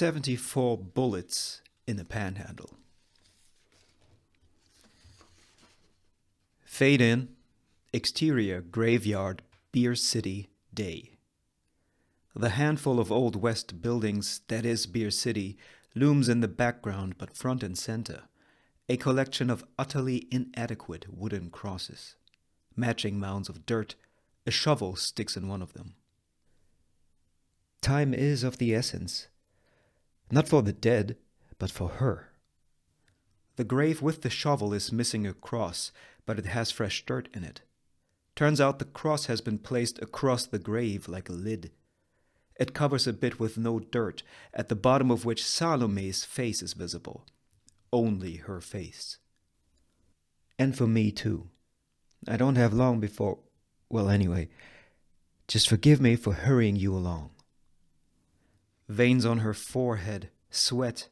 74 Bullets in a Panhandle. Fade in, exterior graveyard, Beer City, day. The handful of old West buildings that is Beer City looms in the background, but front and center, a collection of utterly inadequate wooden crosses. Matching mounds of dirt, a shovel sticks in one of them. Time is of the essence. Not for the dead, but for her. The grave with the shovel is missing a cross, but it has fresh dirt in it. Turns out the cross has been placed across the grave like a lid. It covers a bit with no dirt, at the bottom of which Salomé's face is visible. Only her face. And for me too. I don't have long before... Well, anyway, just forgive me for hurrying you along. Veins on her forehead, sweat.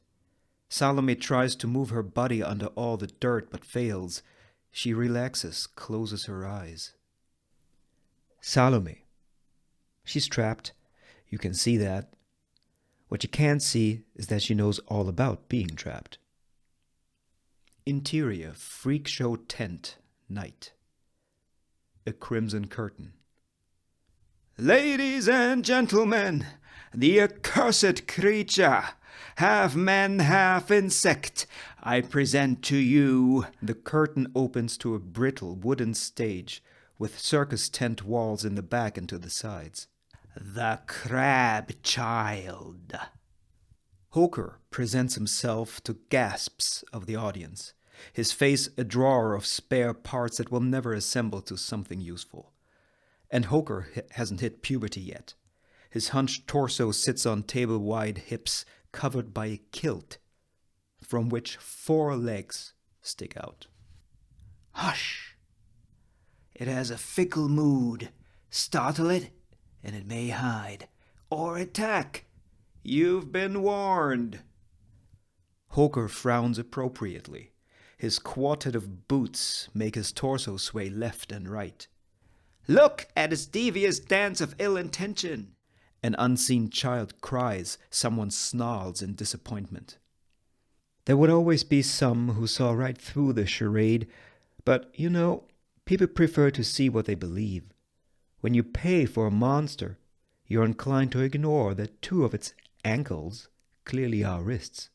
Salomé tries to move her body under all the dirt, but fails. She relaxes, closes her eyes. Salomé. She's trapped. You can see that. What you can't see is that she knows all about being trapped. Interior, freak show tent, night. A crimson curtain. Ladies and gentlemen, the accursed creature, half man, half insect, I present to you. The curtain opens to a brittle wooden stage with circus tent walls in the back and to the sides. The Crab Child. Hoker presents himself to gasps of the audience, his face a drawer of spare parts that will never assemble to something useful. And Hoker hasn't hit puberty yet. His hunched torso sits on table-wide hips covered by a kilt, from which 4 legs stick out. Hush! It has a fickle mood. Startle it, and it may hide, or attack. You've been warned. Hoker frowns appropriately. His quartet of boots make his torso sway left and right. Look at his devious dance of ill intention. An unseen child cries, someone snarls in disappointment. There would always be some who saw right through the charade, but, you know, people prefer to see what they believe. When you pay for a monster, you're inclined to ignore that 2 of its ankles clearly are wrists.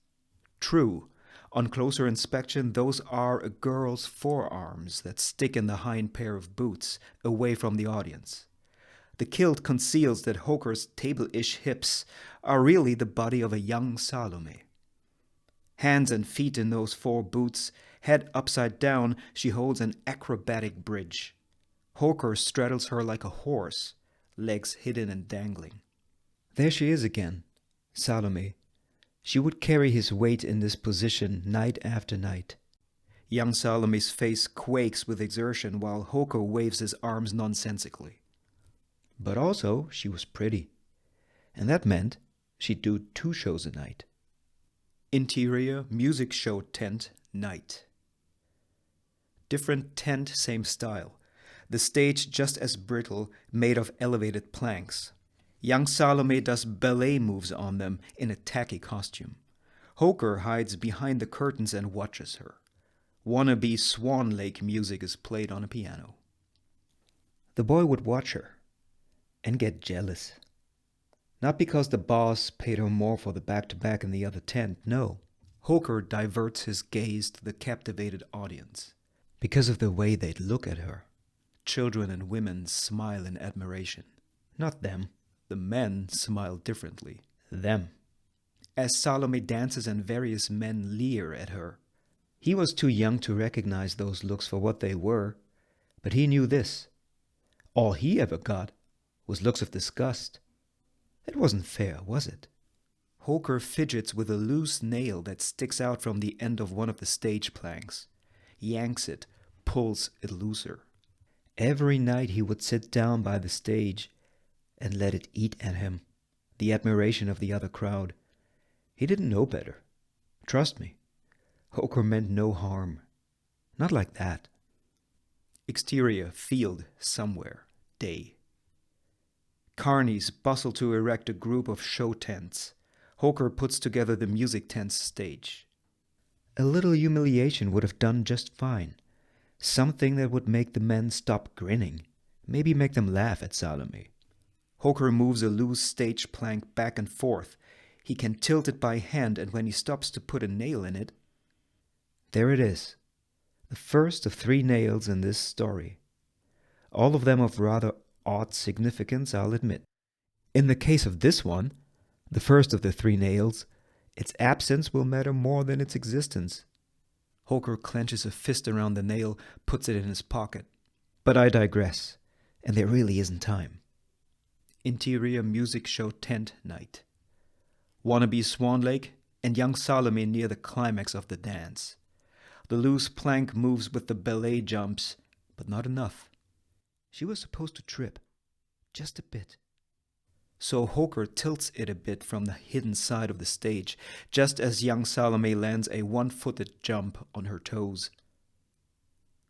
True, on closer inspection, those are a girl's forearms that stick in the hind pair of boots, away from the audience. The kilt conceals that Hoker's table-ish hips are really the body of a young Salomé. Hands and feet in those 4 boots, head upside down, she holds an acrobatic bridge. Hoker straddles her like a horse, legs hidden and dangling. There she is again, Salomé. She would carry his weight in this position night after night. Young Salomé's face quakes with exertion while Hoker waves his arms nonsensically. But also, she was pretty. And that meant she'd do 2 shows a night. Interior, music show tent, night. Different tent, same style. The stage just as brittle, made of elevated planks. Young Salomé does ballet moves on them in a tacky costume. Hoker hides behind the curtains and watches her. Wannabe Swan Lake music is played on a piano. The boy would watch her and get jealous. Not because the boss paid her more for the back-to-back in the other tent, no. Hoker diverts his gaze to the captivated audience. Because of the way they'd look at her. Children and women smile in admiration. Not them. The men smile differently. Them. As Salomé dances and various men leer at her. He was too young to recognize those looks for what they were, but he knew this. All he ever got was looks of disgust. It wasn't fair, was it? Hoker fidgets with a loose nail that sticks out from the end of one of the stage planks. Yanks it, pulls it looser. Every night he would sit down by the stage and let it eat at him, the admiration of the other crowd. He didn't know better. Trust me. Hoker meant no harm. Not like that. Exterior, field, somewhere, day. Carnies bustle to erect a group of show tents. Hoker puts together the music tent's stage. A little humiliation would have done just fine. Something that would make the men stop grinning. Maybe make them laugh at Salomé. Hoker moves a loose stage plank back and forth. He can tilt it by hand, and when he stops to put a nail in it, there it is. The first of 3 nails in this story. All of them of rather odd significance, I'll admit. In the case of this one, the first of the 3 nails, its absence will matter more than its existence. Hoker clenches a fist around the nail, puts it in his pocket. But I digress, and there really isn't time. Interior music show tent night. Wannabe Swan Lake and young Salomé near the climax of the dance. The loose plank moves with the ballet jumps, but not enough. She was supposed to trip, just a bit. So Hoker tilts it a bit from the hidden side of the stage, just as young Salomé lands a 1-footed jump on her toes.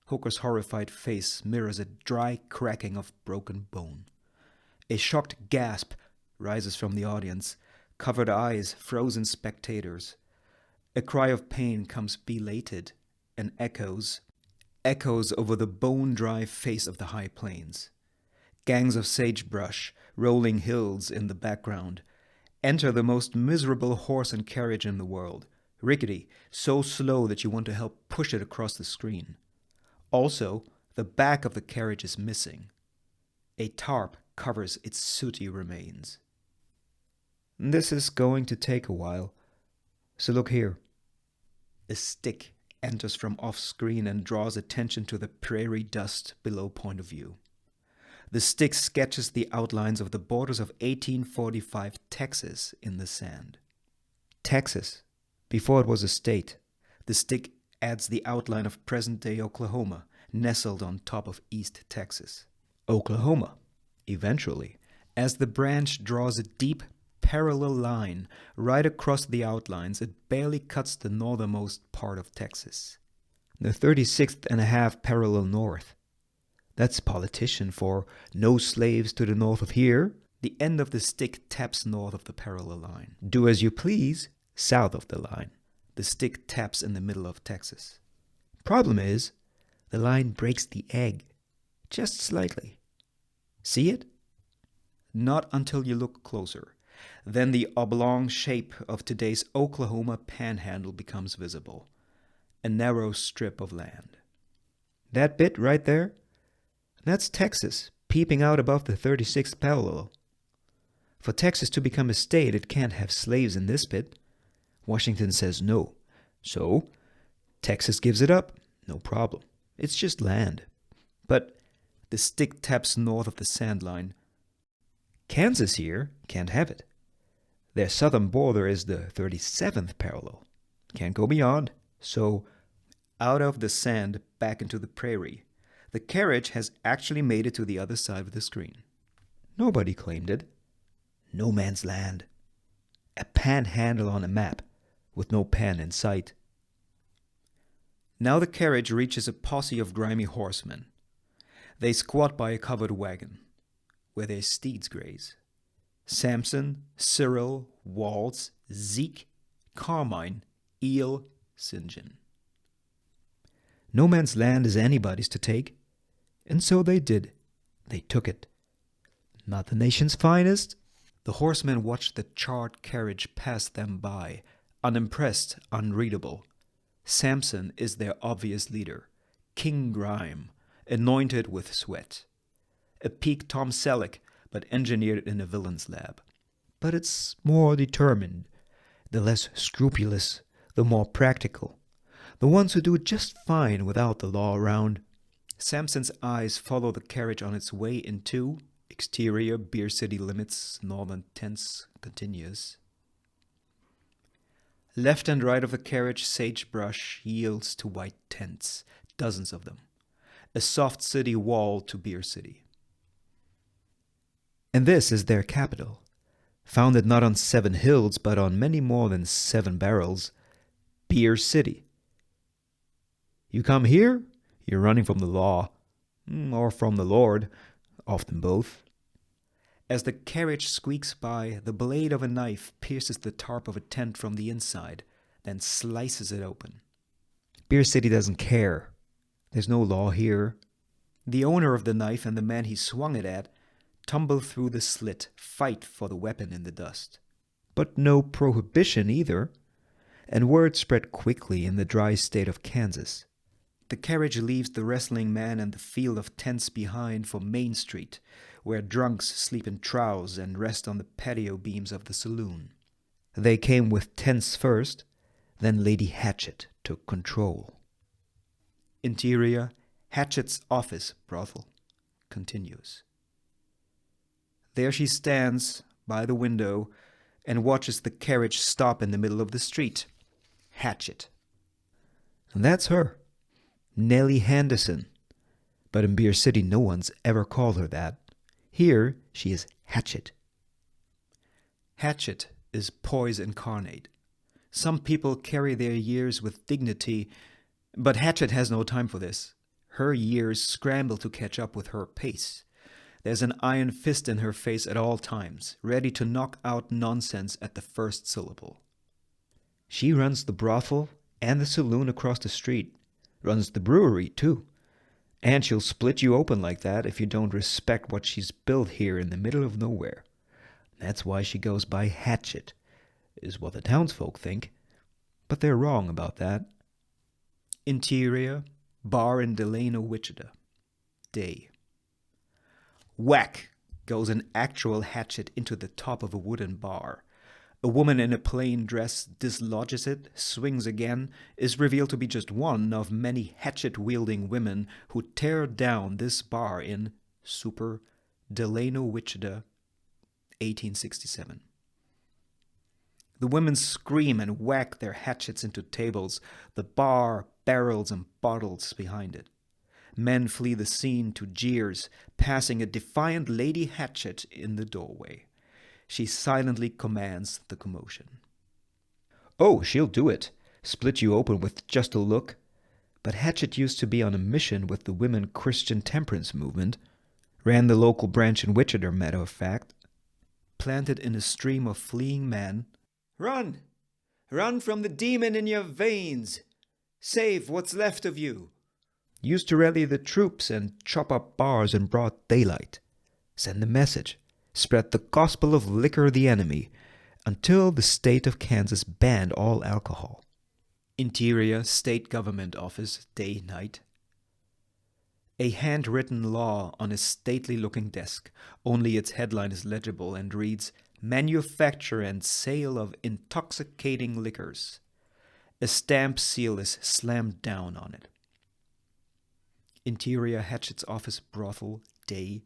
Hoker's horrified face mirrors a dry cracking of broken bone. A shocked gasp rises from the audience, covered eyes, frozen spectators. A cry of pain comes belated and echoes over the bone-dry face of the high plains. Gangs of sagebrush, rolling hills in the background. Enter the most miserable horse and carriage in the world, rickety, so slow that you want to help push it across the screen. Also, the back of the carriage is missing. A tarp covers its sooty remains. This is going to take a while, so look here. A stick enters from off-screen and draws attention to the prairie dust below point of view. The stick sketches the outlines of the borders of 1845 Texas in the sand. Texas, before it was a state. The stick adds the outline of present-day Oklahoma, nestled on top of East Texas. Oklahoma, eventually, as the branch draws a deep parallel line right across the outlines, it barely cuts the northernmost part of Texas. The 36th and a half parallel north. That's politician for no slaves to the north of here. The end of the stick taps north of the parallel line. Do as you please, south of the line. The stick taps in the middle of Texas. Problem is, the line breaks the egg, just slightly. See it? Not until you look closer. Then the oblong shape of today's Oklahoma Panhandle becomes visible. A narrow strip of land. That bit right there? That's Texas, peeping out above the 36th parallel. For Texas to become a state, it can't have slaves in this bit. Washington says no. So, Texas gives it up. No problem. It's just land. But the stick taps north of the sand line. Kansas here can't have it. Their southern border is the 37th parallel. Can't go beyond. So, out of the sand, back into the prairie. The carriage has actually made it to the other side of the screen. Nobody claimed it. No man's land. A panhandle on a map, with no pan in sight. Now the carriage reaches a posse of grimy horsemen. They squat by a covered wagon, where their steeds graze. Samson, Cyril, Waltz, Zeke, Carmine, Eel, St. John. No man's land is anybody's to take, and so they did. They took it. Not the nation's finest. The horsemen watched the charred carriage pass them by, unimpressed, unreadable. Samson is their obvious leader, King Grime, anointed with sweat. A peak Tom Selleck, but engineered in a villain's lab. But it's more determined. The less scrupulous, the more practical. The ones who do just fine without the law around. Samson's eyes follow the carriage on its way into exterior Beer City limits, northern tents continuous. Left and right of the carriage, sagebrush yields to white tents, dozens of them. A soft city wall to Beer City. And this is their capital, founded not on 7 hills, but on many more than 7 barrels, Beer City. You come here, you're running from the law, or from the Lord, often both. As the carriage squeaks by, the blade of a knife pierces the tarp of a tent from the inside, then slices it open. Beer City doesn't care. There's no law here. The owner of the knife and the man he swung it at tumble through the slit, fight for the weapon in the dust. But no prohibition either, and word spread quickly in the dry state of Kansas. The carriage leaves the wrestling man and the field of tents behind for Main Street, where drunks sleep in troughs and rest on the patio beams of the saloon. They came with tents first, then Lady Hatchet took control. Interior, Hatchet's office brothel continues. There she stands by the window and watches the carriage stop in the middle of the street. Hatchet. And that's her, Nellie Henderson. But in Beer City no one's ever called her that. Here she is Hatchet. Hatchet is poise incarnate. Some people carry their years with dignity, but Hatchet has no time for this. Her years scramble to catch up with her pace. There's an iron fist in her face at all times, ready to knock out nonsense at the first syllable. She runs the brothel and the saloon across the street, runs the brewery too. And she'll split you open like that if you don't respect what she's built here in the middle of nowhere. That's why she goes by Hatchet, is what the townsfolk think. But they're wrong about that. Interior, bar in Delano, Wichita. Day. Whack goes an actual hatchet into the top of a wooden bar. A woman in a plain dress dislodges it, swings again, is revealed to be just one of many hatchet-wielding women who tear down this bar in Super Delano, Wichita, 1867. The women scream and whack their hatchets into tables, the bar, barrels, and bottles behind it. Men flee the scene to jeers, passing a defiant Lady Hatchet in the doorway. She silently commands the commotion. Oh, she'll do it, split you open with just a look. But Hatchet used to be on a mission with the Women Christian Temperance Movement. Ran the local branch in Wichita, matter of fact. Planted in a stream of fleeing men. Run! Run from the demon in your veins! Save what's left of you! Used to rally the troops and chop up bars in broad daylight. Send a message. Spread the gospel of liquor the enemy, until the state of Kansas banned all alcohol. Interior State Government Office, day, night. A handwritten law on a stately-looking desk. Only its headline is legible and reads, Manufacture and Sale of Intoxicating Liquors. A stamp seal is slammed down on it. Interior Hatchet's office brothel, day.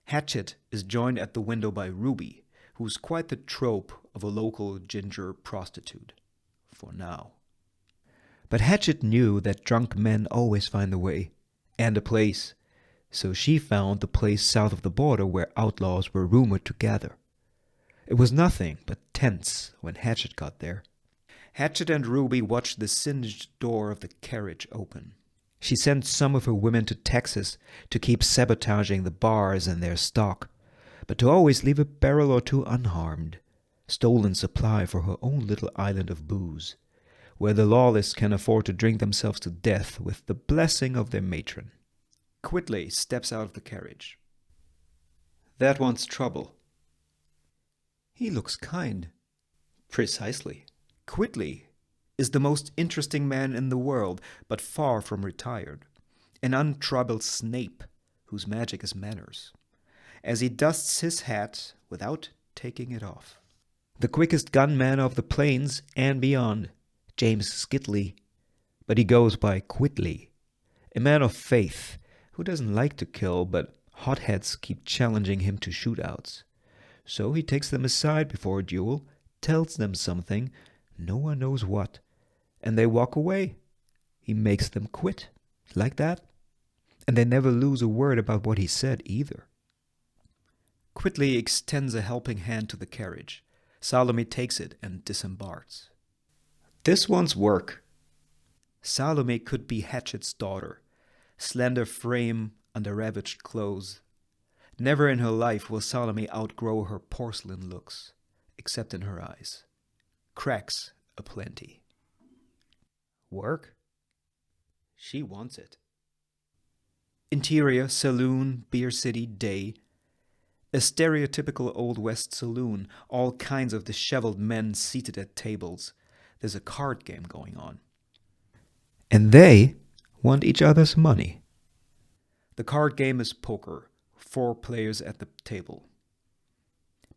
Hatchet is joined at the window by Ruby, who's quite the trope of a local ginger prostitute. For now. But Hatchet knew that drunk men always find a way, and a place, so she found the place south of the border where outlaws were rumored to gather. It was nothing but tense when Hatchet got there. Hatchet and Ruby watched the singed door of the carriage open. She sent some of her women to Texas to keep sabotaging the bars and their stock, but to always leave a barrel or two unharmed, stolen supply for her own little island of booze, where the lawless can afford to drink themselves to death with the blessing of their matron. Quitley steps out of the carriage. That one's trouble. He looks kind. Precisely. Quitley is the most interesting man in the world, but far from retired. An untroubled Snape, whose magic is manners, as he dusts his hat without taking it off. The quickest gunman of the plains and beyond, James Skitley, but he goes by Quitley, a man of faith who doesn't like to kill, but hotheads keep challenging him to shootouts. So he takes them aside before a duel, tells them something, no one knows what, and they walk away. He makes them quit, like that. And they never lose a word about what he said either. Quitley extends a helping hand to the carriage. Salomé takes it and disembarks. This one's work. Salomé could be Hatchet's daughter. Slender frame under ravaged clothes. Never in her life will Salomé outgrow her porcelain looks, except in her eyes. Cracks aplenty. Work? She wants it. Interior, saloon, beer city, day. A stereotypical Old West saloon, all kinds of disheveled men seated at tables. There's a card game going on. And they want each other's money. The card game is poker, 4 players at the table.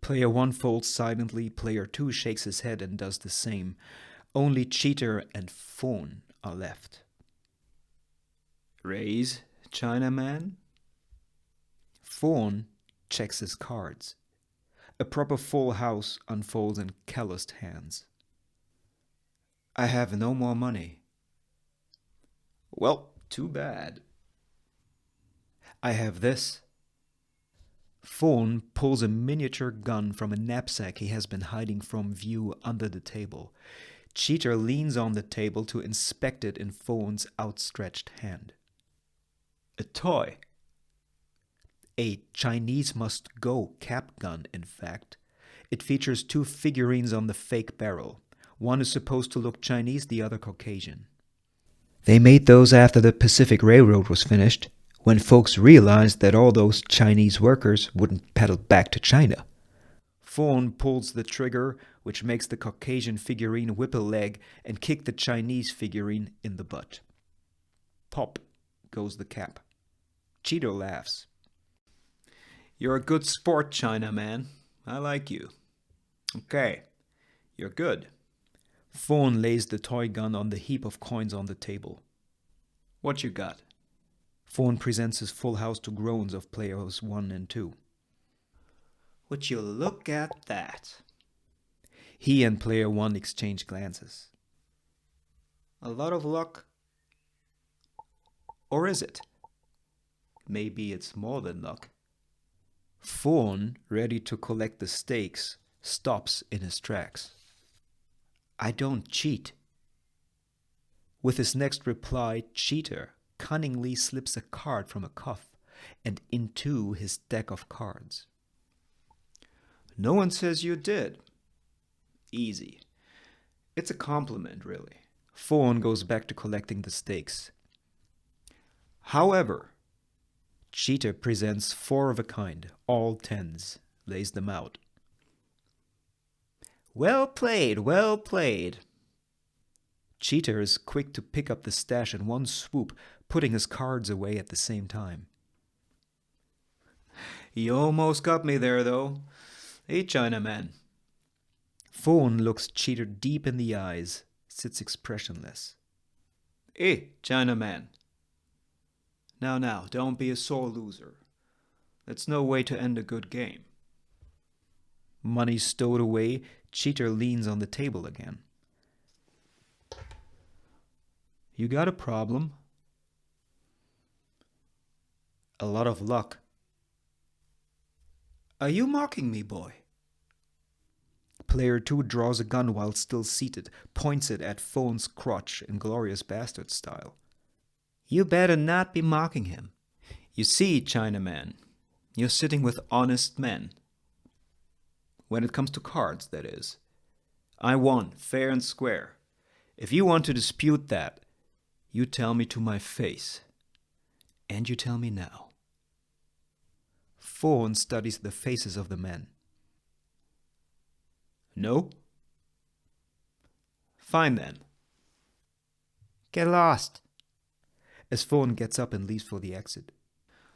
Player 1 folds silently, player 2 shakes his head and does the same. Only Cheater and Phone are left. Raise, Chinaman? Phone checks his cards. A proper full house unfolds in calloused hands. I have no more money. Well, too bad. I have this. Phone pulls a miniature gun from a knapsack he has been hiding from view under the table. Cheater leans on the table to inspect it in Phone's outstretched hand. A toy. A Chinese must-go cap gun, in fact. It features 2 figurines on the fake barrel. One is supposed to look Chinese, the other Caucasian. They made those after the Pacific Railroad was finished, when folks realized that all those Chinese workers wouldn't paddle back to China. Phone pulls the trigger, which makes the Caucasian figurine whip a leg and kick the Chinese figurine in the butt. Pop goes the cap. Cheater laughs. You're a good sport, Chinaman. I like you. Okay, you're good. Phone lays the toy gun on the heap of coins on the table. What you got? Phone presents his full house to groans of players 1 and 2. Would you look at that? He and player 1 exchange glances. A lot of luck? Or is it? Maybe it's more than luck. Phone, ready to collect the stakes, stops in his tracks. I don't cheat. With his next reply, Cheater cunningly slips a card from a cuff and into his deck of cards. No one says you did. Easy. It's a compliment, really. Phone goes back to collecting the stakes. However, Cheater presents 4 of a kind, all 10s, lays them out. Well played, well played. Cheater is quick to pick up the stash in one swoop, putting his cards away at the same time. You almost got me there, though. Hey, Chinaman. Phone looks Cheater deep in the eyes, sits expressionless. Hey, Chinaman. Now, don't be a sore loser. That's no way to end a good game. Money stowed away, Cheater leans on the table again. You got a problem? A lot of luck. Are you mocking me, boy? Player 2 draws a gun while still seated, points it at Phone's crotch in Glorious Bastard style. You better not be mocking him. You see, Chinaman, you're sitting with honest men. When it comes to cards, that is. I won, fair and square. If you want to dispute that, you tell me to my face. And you tell me now. Phone studies the faces of the men. No? Fine then. Get lost. As Phone gets up and leaves for the exit.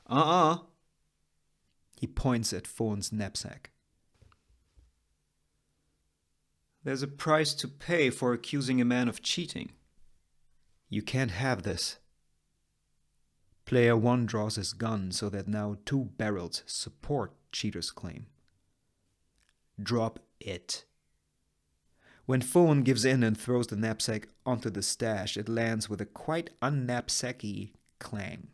He points at Phone's knapsack. There's a price to pay for accusing a man of cheating. You can't have this. Player 1 draws his gun so that now 2 barrels support Cheater's claim. Drop it. When Phone gives in and throws the knapsack onto the stash, it lands with a quite unknapsacky clang.